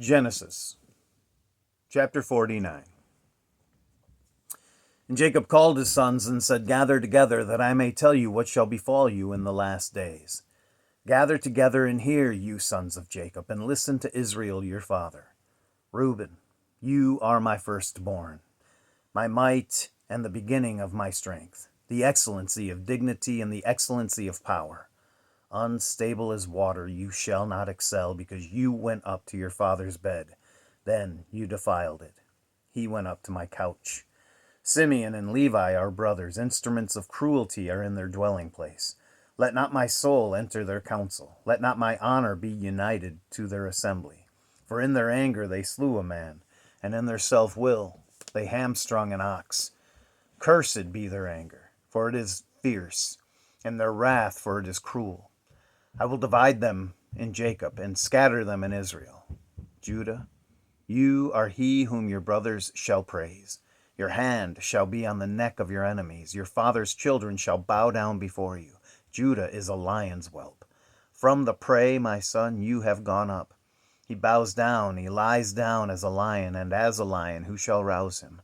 Genesis, chapter 49. And Jacob called his sons and said, Gather together, that I may tell you what shall befall you in the last days. Gather together and hear, you sons of Jacob, and listen to Israel your father. Reuben, you are my firstborn, my might and the beginning of my strength, the excellency of dignity and the excellency of power. Unstable as water, you shall not excel, because you went up to your father's bed. Then you defiled it. He went up to my couch. Simeon and Levi are brothers. Instruments of cruelty are in their dwelling place. Let not my soul enter their council. Let not my honor be united to their assembly. For in their anger they slew a man, and in their self-will they hamstrung an ox. Cursed be their anger, for it is fierce, and their wrath, for it is cruel. I will divide them in Jacob and scatter them in Israel. Judah, you are he whom your brothers shall praise. Your hand shall be on the neck of your enemies. Your father's children shall bow down before you. Judah is a lion's whelp. From the prey, my son, you have gone up. He bows down, he lies down as a lion, and as a lion, who shall rouse him?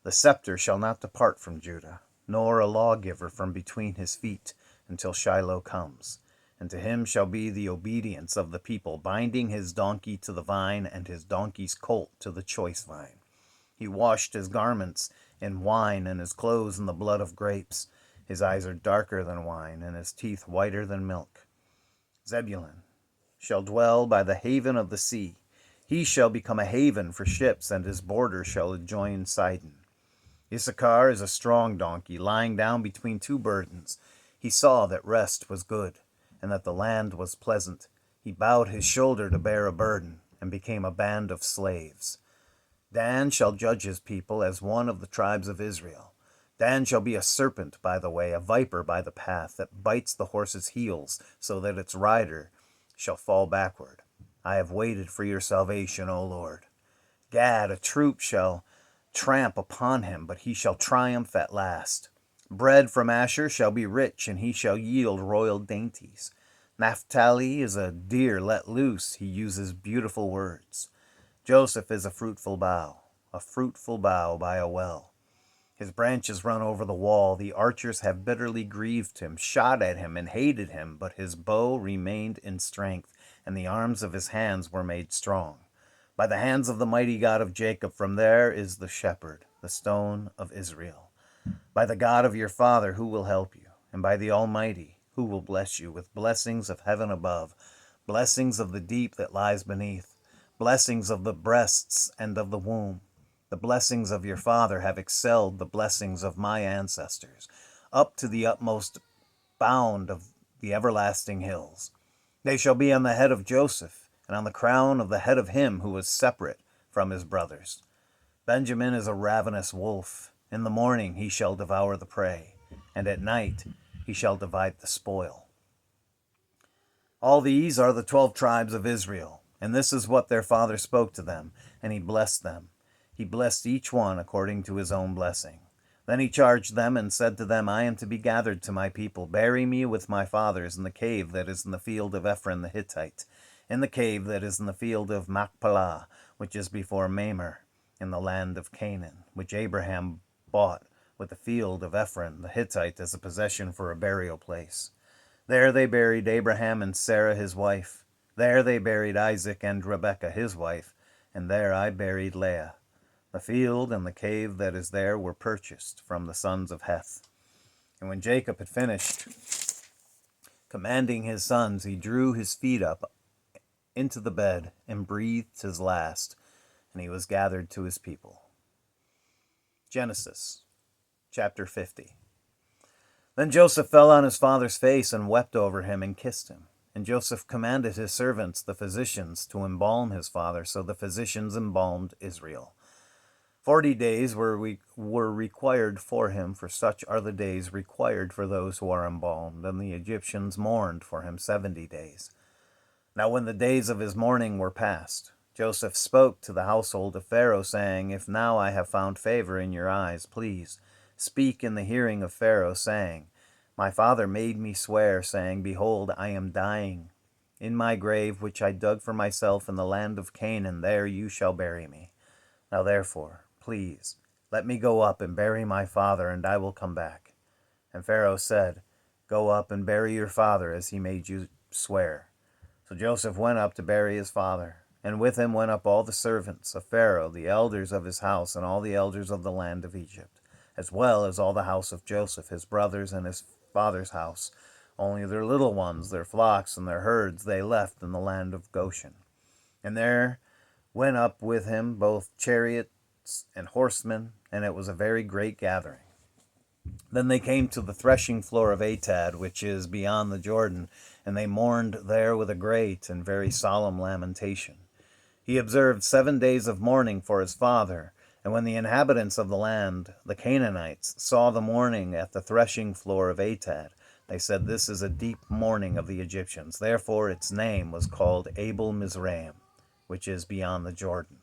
The scepter shall not depart from Judah, nor a lawgiver from between his feet, until Shiloh comes. And to him shall be the obedience of the people, binding his donkey to the vine, and his donkey's colt to the choice vine. He washed his garments in wine, and his clothes in the blood of grapes. His eyes are darker than wine, and his teeth whiter than milk. Zebulun shall dwell by the haven of the sea. He shall become a haven for ships, and his border shall adjoin Sidon. Issachar is a strong donkey, lying down between two burdens. He saw that rest was good, and that the land was pleasant. He bowed his shoulder to bear a burden, and became a band of slaves. Dan shall judge his people as one of the tribes of Israel. Dan shall be a serpent by the way, a viper by the path, that bites the horse's heels, so that its rider shall fall backward. I have waited for your salvation, O Lord. Gad, a troop shall tramp upon him, but he shall triumph at last. Bread from Asher shall be rich, and he shall yield royal dainties. Naphtali is a deer let loose. He uses beautiful words. Joseph is a fruitful bough by a well. His branches run over the wall. The archers have bitterly grieved him, shot at him, and hated him, but his bow remained in strength, and the arms of his hands were made strong. By the hands of the mighty God of Jacob, from there is the shepherd, the stone of Israel. By the God of your father, who will help you, and by the Almighty, who will bless you with blessings of heaven above, blessings of the deep that lies beneath, blessings of the breasts and of the womb. The blessings of your father have excelled the blessings of my ancestors, up to the utmost bound of the everlasting hills. They shall be on the head of Joseph, and on the crown of the head of him who was separate from his brothers. Benjamin is a ravenous wolf. In the morning he shall devour the prey, and at night he shall divide the spoil. All these are the 12 tribes of Israel, and this is what their father spoke to them, and he blessed them. He blessed each one according to his own blessing. Then he charged them and said to them, I am to be gathered to my people. Bury me with my fathers in the cave that is in the field of Ephron the Hittite, in the cave that is in the field of Machpelah, which is before Mamre, in the land of Canaan, which Abraham bought with the field of Ephron the Hittite as a possession for a burial place. There they buried Abraham and Sarah his wife. There they buried Isaac and Rebekah his wife, and there I buried Leah. The field and the cave that is there were purchased from the sons of Heth. And when Jacob had finished commanding his sons, he drew his feet up into the bed and breathed his last, and he was gathered to his people. Genesis, chapter 50. Then Joseph fell on his father's face and wept over him and kissed him. And Joseph commanded his servants, the physicians, to embalm his father. So the physicians embalmed Israel. 40 days were required for him, for such are the days required for those who are embalmed. And the Egyptians mourned for him 70 days. Now when the days of his mourning were past, Joseph spoke to the household of Pharaoh, saying, If now I have found favor in your eyes, please speak in the hearing of Pharaoh, saying, My father made me swear, saying, Behold, I am dying. In my grave, which I dug for myself in the land of Canaan, there you shall bury me. Now therefore, please, let me go up and bury my father, and I will come back. And Pharaoh said, Go up and bury your father, as he made you swear. So Joseph went up to bury his father, and with him went up all the servants of Pharaoh, the elders of his house, and all the elders of the land of Egypt, as well as all the house of Joseph, his brothers, and his father's house. Only their little ones, their flocks, and their herds they left in the land of Goshen. And there went up with him both chariots and horsemen, and it was a very great gathering. Then they came to the threshing floor of Atad, which is beyond the Jordan, and they mourned there with a great and very solemn lamentation. He observed 7 days of mourning for his father, and when the inhabitants of the land, the Canaanites, saw the mourning at the threshing floor of Atad, they said, This is a deep mourning of the Egyptians. Therefore its name was called Abel Mizraim, which is beyond the Jordan.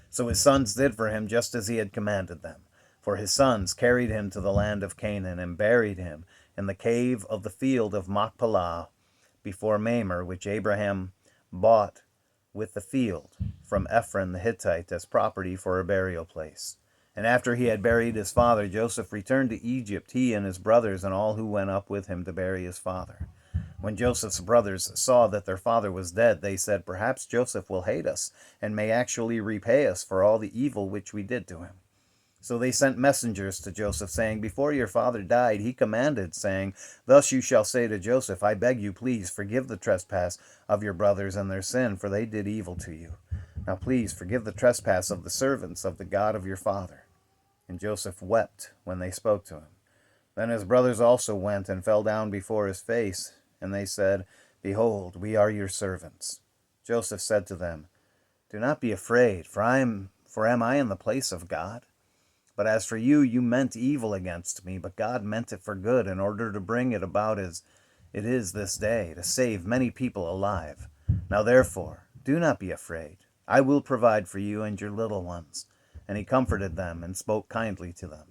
So his sons did for him just as he had commanded them. For his sons carried him to the land of Canaan, and buried him in the cave of the field of Machpelah before Mamre, which Abraham bought with the field from Ephron the Hittite as property for a burial place. And after he had buried his father, Joseph returned to Egypt, he and his brothers and all who went up with him to bury his father. When Joseph's brothers saw that their father was dead, they said, Perhaps Joseph will hate us, and may actually repay us for all the evil which we did to him. So they sent messengers to Joseph, saying, Before your father died, he commanded, saying, Thus you shall say to Joseph, I beg you, please, forgive the trespass of your brothers and their sin, for they did evil to you. Now please, forgive the trespass of the servants of the God of your father. And Joseph wept when they spoke to him. Then his brothers also went and fell down before his face, and they said, Behold, we are your servants. Joseph said to them, Do not be afraid, for am I in the place of God? But as for you, you meant evil against me, but God meant it for good, in order to bring it about as it is this day, to save many people alive. Now therefore, do not be afraid. I will provide for you and your little ones. And he comforted them and spoke kindly to them.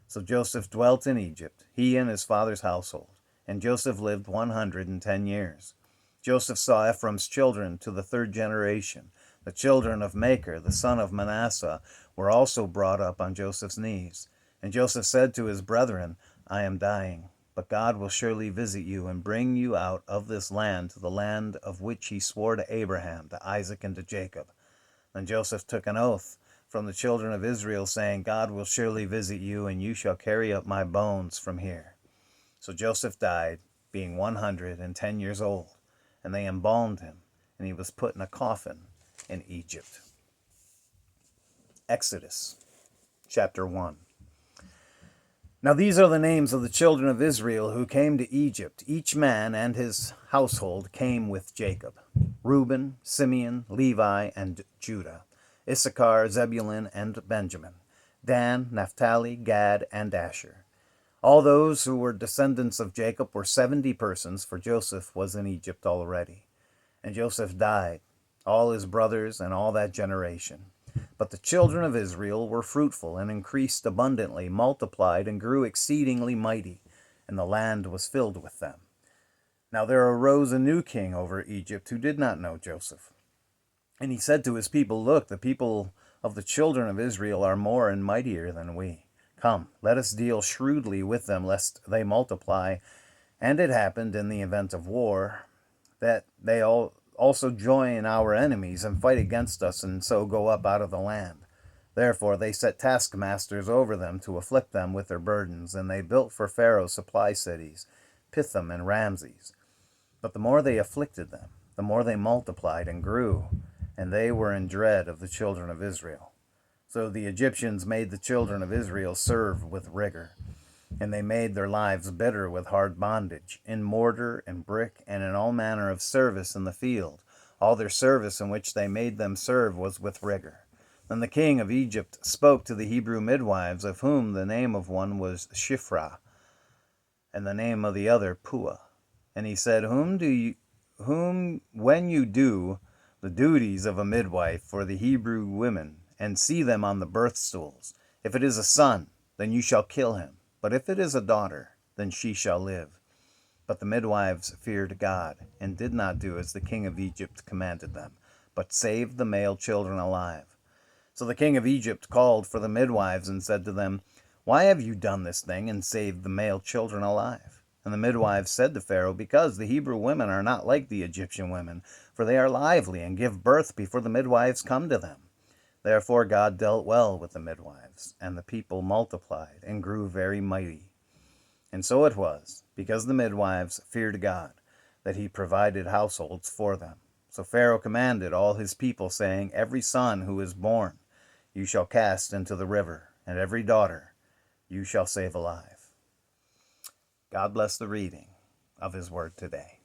So Joseph dwelt in Egypt, he and his father's household. And Joseph lived 110 years. Joseph saw Ephraim's children to the third generation. The children of Machir, the son of Manasseh, were also brought up on Joseph's knees. And Joseph said to his brethren, I am dying, but God will surely visit you and bring you out of this land to the land of which he swore to Abraham, to Isaac, and to Jacob. Then Joseph took an oath from the children of Israel, saying, God will surely visit you, and you shall carry up my bones from here. So Joseph died, being 110 years old, and they embalmed him, and he was put in a coffin in Egypt. Exodus chapter 1. Now these are the names of the children of Israel who came to Egypt. Each man and his household came with Jacob: Reuben, Simeon, Levi, and Judah; Issachar, Zebulun, and Benjamin; Dan, Naphtali, Gad, and Asher. All those who were descendants of Jacob were 70 persons, for Joseph was in Egypt already. And Joseph died, all his brothers, and all that generation. But the children of Israel were fruitful and increased abundantly, multiplied and grew exceedingly mighty, and the land was filled with them. Now there arose a new king over Egypt who did not know Joseph. And he said to his people, Look, the people of the children of Israel are more and mightier than we. Come, let us deal shrewdly with them, lest they multiply. And it happened in the event of war that they also join our enemies and fight against us, and so go up out of the land. Therefore they set taskmasters over them to afflict them with their burdens, and they built for Pharaoh supply cities, Pithom and Ramses. But the more they afflicted them, the more they multiplied and grew, and they were in dread of the children of Israel. So the Egyptians made the children of Israel serve with rigor, and they made their lives bitter with hard bondage, in mortar and brick, and in all manner of service in the field. All their service in which they made them serve was with rigor. Then the king of Egypt spoke to the Hebrew midwives, of whom the name of one was Shiphrah, and the name of the other Puah. And he said, when you do the duties of a midwife for the Hebrew women, and see them on the birth stools, if it is a son, then you shall kill him. But if it is a daughter, then she shall live. But the midwives feared God, and did not do as the king of Egypt commanded them, but saved the male children alive. So the king of Egypt called for the midwives and said to them, "Why have you done this thing and saved the male children alive?" And the midwives said to Pharaoh, "Because the Hebrew women are not like the Egyptian women, for they are lively and give birth before the midwives come to them." Therefore God dealt well with the midwives, and the people multiplied and grew very mighty. And so it was, because the midwives feared God, that he provided households for them. So Pharaoh commanded all his people, saying, "Every son who is born you shall cast into the river, and every daughter you shall save alive." God bless the reading of his word today.